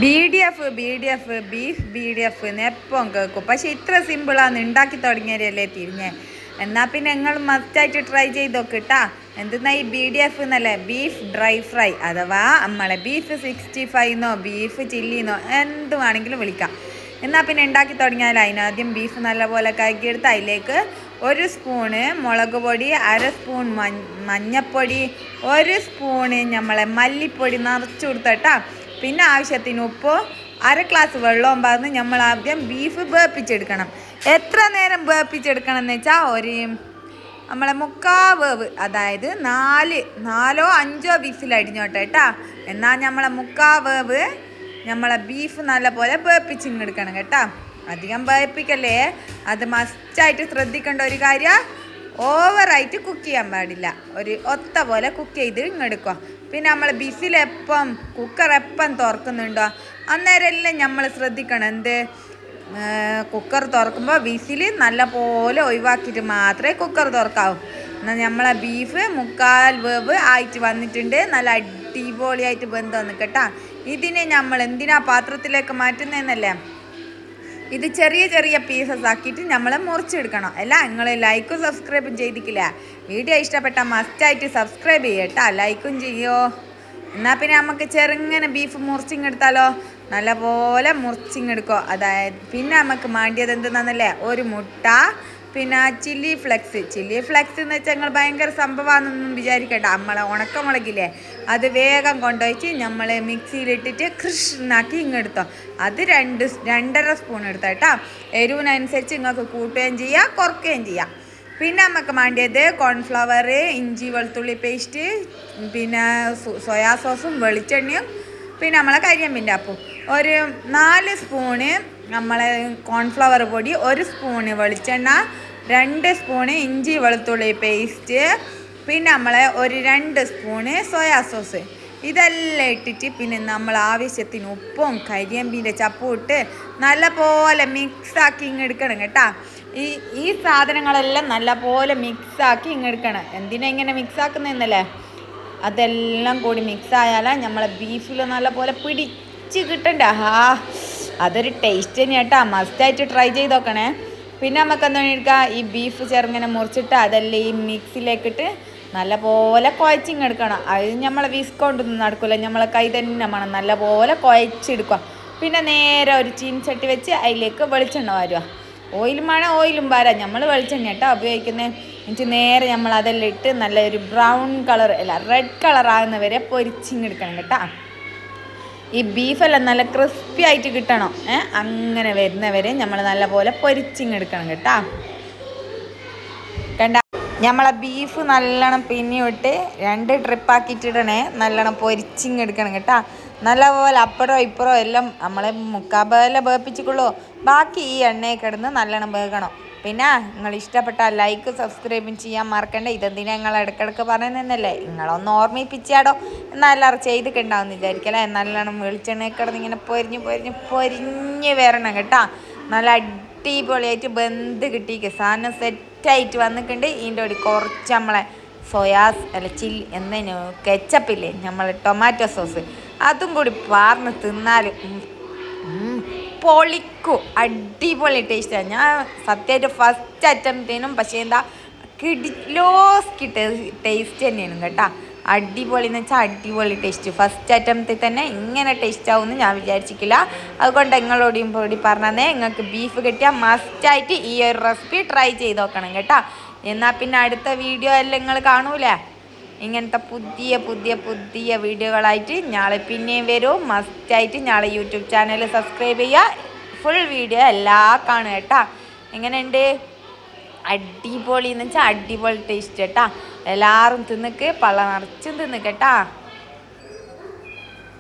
BDF beef BDF എന്ന് എപ്പം കേൾക്കും. പക്ഷെ ഇത്ര സിമ്പിളാണ് ഉണ്ടാക്കി തുടങ്ങിയവരല്ലേ തിരിഞ്ഞേ. എന്നാൽ പിന്നെ നിങ്ങൾ മസ്റ്റായിട്ട് ട്രൈ ചെയ്ത് നോക്കിട്ടാ. എന്തെന്നാ ഈ BDF എന്നല്ലേ, ബീഫ് ഡ്രൈ ഫ്രൈ, അഥവാ നമ്മളെ ബീഫ് 65എന്നോ ബീഫ് ചില്ലിന്നോ എന്ത് വേണമെങ്കിലും വിളിക്കാം. എന്നാൽ പിന്നെ ഉണ്ടാക്കി തുടങ്ങിയാൽ അതിനാദ്യം ബീഫ് നല്ലപോലെ കഴുകിയെടുത്ത് അതിലേക്ക് 1 സ്പൂണ് മുളക് പൊടി, 1/2 സ്പൂൺ മഞ്ഞൾപ്പൊടി, 1 സ്പൂണ് നമ്മളെ മല്ലിപ്പൊടി നിറച്ച് കൊടുത്തട്ടാ. പിന്നെ ആവശ്യത്തിന് ഉപ്പ്, 1/2 ഗ്ലാസ് വെള്ളവും പറഞ്ഞ് നമ്മൾ ആദ്യം ബീഫ് വേപ്പിച്ചെടുക്കണം. എത്ര നേരം വേപ്പിച്ചെടുക്കണം എന്ന് വെച്ചാൽ നമ്മളെ 3/4 വേവ്, അതായത് 4 5 വിസിലടിഞ്ഞോട്ടെ കേട്ടാ. എന്നാൽ നമ്മളെ 3/4 വേവ് നമ്മളെ ബീഫ് നല്ലപോലെ വേപ്പിച്ചിങ്ങെടുക്കണം കേട്ടാ. അധികം വേപ്പിക്കല്ലേ, അത് മസ്റ്റായിട്ട് ശ്രദ്ധിക്കേണ്ട ഒരു കാര്യം. ഓവറായിട്ട് കുക്ക് ചെയ്യാൻ പാടില്ല, ഒരു ഒത്ത പോലെ കുക്ക് ചെയ്ത് ഇങ്ങെടുക്കുക. പിന്നെ നമ്മൾ കുക്കർ എപ്പം തുറക്കുന്നുണ്ടോ അന്നേരം എല്ലാം നമ്മൾ ശ്രദ്ധിക്കണം. കുക്കർ തുറക്കുമ്പോൾ വിസിൽ നല്ല പോലെ ഒഴിവാക്കിയിട്ട് മാത്രമേ കുക്കർ തുറക്കാവൂ. എന്നാൽ നമ്മളെ ബീഫ് 3/4 വേവ് ആയിട്ട് വന്നിട്ടുണ്ട്, നല്ല അടിപൊളിയായിട്ട് വെന്ത് വന്നു കേട്ടാ. ഇതിനെ നമ്മൾ എന്തിനാ പാത്രത്തിലേക്ക് മാറ്റുന്നതെന്നല്ലേ, ഇത് ചെറിയ ചെറിയ പീസസ് ആക്കിയിട്ട് നമ്മൾ മുറിച്ചെടുക്കണം. അല്ല, നിങ്ങൾ ലൈക്കും സബ്സ്ക്രൈബും ചെയ്തിട്ടില്ല. വീഡിയോ ഇഷ്ടപ്പെട്ടാൽ മസ്റ്റായിട്ട് സബ്സ്ക്രൈബ് ചെയ്യട്ടാ, ലൈക്കും ചെയ്യോ. എന്നാൽ പിന്നെ നമുക്ക് ചെറുങ്ങനെ ബീഫ് മുറിച്ചിങ്ങെടുത്താലോ, നല്ലപോലെ മുറിച്ചിങ്ങെടുക്കോ. അതായത് പിന്നെ നമുക്ക് മാണ്ടിയത് എന്തെന്നാന്നല്ലേ, 1 മുട്ട, പിന്നെ ചില്ലി ഫ്ലെക്സ് എന്ന് വെച്ചാൽ ഞങ്ങൾ ഭയങ്കര സംഭവമാണെന്നൊന്നും വിചാരിക്കട്ടെ. നമ്മളെ ഉണക്കമുളകില്ലേ, അത് വേഗം കൊണ്ടുപോയിട്ട് നമ്മൾ മിക്സിയിലിട്ടിട്ട് കൃഷ്ണാക്കി ഇങ്ങെടുത്തോ. അത് 2.5 സ്പൂൺ എടുത്തോ കേട്ടോ. എരിവിനനുസരിച്ച് നിങ്ങൾക്ക് കൂട്ടുകയും ചെയ്യാം കുറയ്ക്കുകയും ചെയ്യാം. പിന്നെ നമുക്ക് വേണ്ടിയത് കോൺഫ്ലവർ, ഇഞ്ചി വെളുത്തുള്ളി പേസ്റ്റ്, പിന്നെ സോയാ സോസും വെളിച്ചെണ്ണയും, പിന്നെ നമ്മളെ കരിയമ്പിൻ്റെ അപ്പവും. 4 സ്പൂണ് നമ്മളെ കോൺഫ്ലവർ പൊടി, 1 സ്പൂണ് വെളിച്ചെണ്ണ, 2 സ്പൂണ് ഇഞ്ചി വെളുത്തുള്ളി പേസ്റ്റ്, പിന്നെ നമ്മളെ 2 സ്പൂണ് സോയാ സോസ്. ഇതെല്ലാം ഇട്ടിട്ട് പിന്നെ നമ്മൾ ആവശ്യത്തിന് ഉപ്പും കരിയമ്പിൻ്റെ ചപ്പും ഇട്ട് നല്ലപോലെ മിക്സാക്കി ഇങ്ങെടുക്കണം കേട്ടോ. ഈ സാധനങ്ങളെല്ലാം നല്ലപോലെ മിക്സാക്കി ഇങ്ങെടുക്കണം. എന്തിനാ ഇങ്ങനെ മിക്സാക്കുന്നതെന്നല്ലേ, അതെല്ലാം കൂടി മിക്സായാലേ നമ്മളെ ബീഫിൽ നല്ലപോലെ പിടിച്ച് കിട്ടണ്ടേ. അതൊരു ടേസ്റ്റ് തന്നെ കേട്ടോ, മസ്റ്റായിട്ട് ട്രൈ ചെയ്ത് നോക്കണേ. പിന്നെ നമുക്ക് എന്താണ് എടുക്കുക, ഈ ബീഫ് ചെറുങ്ങനെ മുറിച്ചിട്ട് അതെല്ലാം ഈ മിക്സിയിലേക്കിട്ട് നല്ലപോലെ കുഴച്ചിങ്ങെടുക്കണം. അത് നമ്മളെ വിസ്കൊണ്ടൊന്നും നടക്കില്ല, നമ്മളെ കൈ തന്നെ വേണം നല്ലപോലെ കുഴച്ചെടുക്കുക. പിന്നെ നേരെ ഒരു ചീനച്ചട്ടി വെച്ച് അതിലേക്ക് വെളിച്ചെണ്ണ വാരുക. ഓയിലും വേണം, ഓയിലും വാരാം. നമ്മൾ വെളിച്ചെണ്ണ കേട്ടോ ഉപയോഗിക്കുന്നത്. എന്നിട്ട് നേരെ നമ്മൾ അതെല്ലാം ഇട്ട് നല്ലൊരു ബ്രൗൺ കളർ അല്ല റെഡ് കളർ ആകുന്നവരെ പൊരിച്ചിങ്ങെടുക്കണം കേട്ടോ. ഈ ബീഫെല്ലാം നല്ല ക്രിസ്പി ആയിട്ട് കിട്ടണം. അങ്ങനെ വരുന്നവരെ നമ്മൾ നല്ലപോലെ പൊരിച്ചിങ്ങെടുക്കണം കേട്ടോ. കണ്ട നമ്മളെ ബീഫ് നല്ലോണം പിന്നിവിട്ട് 2 ട്രിപ്പാക്കിയിട്ടിടണേ, നല്ലോണം പൊരിച്ചിങ്ങെടുക്കണം കേട്ടോ. നല്ലപോലെ അപ്പുറം ഇപ്പുറം എല്ലാം നമ്മളെ 3/4 വേപ്പിച്ചിക്കുള്ളൂ. ബാക്കി ഈ എണ്ണയിൽ കിടന്ന് നല്ലോണം വേകണം. പിന്നെ നിങ്ങൾ ഇഷ്ടപ്പെട്ടാൽ ലൈക്ക് സബ്സ്ക്രൈബും ചെയ്യാൻ മറക്കണ്ടേ. ഇതെന്തിനാ നിങ്ങൾ ഇടയ്ക്കിടയ്ക്ക് പറയുന്നതല്ലേ, നിങ്ങളൊന്ന് ഓർമ്മിപ്പിച്ചാടോ. എന്നാൽ എല്ലാവരും ചെയ്തിട്ടുണ്ടാവും വിചാരിക്കല്ലേ. നല്ലോണം വെളിച്ചെണ്ണ കിടന്ന് ഇങ്ങനെ പൊരിഞ്ഞ് വരണം കേട്ടോ. നല്ല അടിപൊളിയായിട്ട് ബന്ധ് കിട്ടിയിരിക്കുക സാധനം സെറ്റായിട്ട് വന്നിട്ടുണ്ട്. ഇതിൻ്റെ ഒരു കുറച്ച് നമ്മളെ സോയാസ് അല്ല കെച്ചപ്പില്ലേ, നമ്മളെ ടൊമാറ്റോ സോസ്, അതും കൂടി പാർന്ന് തിന്നാൽ പൊളിക്കും. അടിപൊളി ടേസ്റ്റാണ്. ഞാൻ സത്യമായിട്ട് ഫസ്റ്റ് അറ്റംപ്റ്റിനും പക്ഷേ കിടിലോസ്കി ടേസ്റ്റ് തന്നെയാണ് കേട്ടോ. അടിപൊളി എന്ന് വെച്ചാൽ അടിപൊളി ടേസ്റ്റ്. ഫസ്റ്റ് അറ്റംപ്റ്റിൽ തന്നെ ഇങ്ങനെ ടേസ്റ്റ് ആവുമെന്ന് ഞാൻ വിചാരിച്ചിട്ടില്ല. അതുകൊണ്ട് നിങ്ങളോടും കൂടി പറഞ്ഞതേ, നിങ്ങൾക്ക് ബീഫ് കിട്ടിയാൽ മസ്റ്റായിട്ട് ഈ ഒരു റെസിപ്പി ട്രൈ ചെയ്ത് നോക്കണം കേട്ടോ. എന്നാൽ പിന്നെ അടുത്ത വീഡിയോ എല്ലാം നിങ്ങൾ കാണൂലേ, ഇങ്ങനത്തെ പുതിയ വീഡിയോകളായിട്ട് നാളെ പിന്നെയും വരും. മസ്റ്റായിട്ട് നാളെ യൂട്യൂബ് ചാനൽ സബ്സ്ക്രൈബ് ചെയ്യുക. ഫുൾ വീഡിയോ എല്ലാം കാണുക കേട്ടോ. എങ്ങനെയുണ്ട്, അടിപൊളി എന്ന് വെച്ചാൽ അടിപൊളി ടേസ്റ്റ് കേട്ടോ. എല്ലാവരും തിന്നിക്ക്, പള്ള നിറച്ചും തിന്നിക്കേട്ടാ.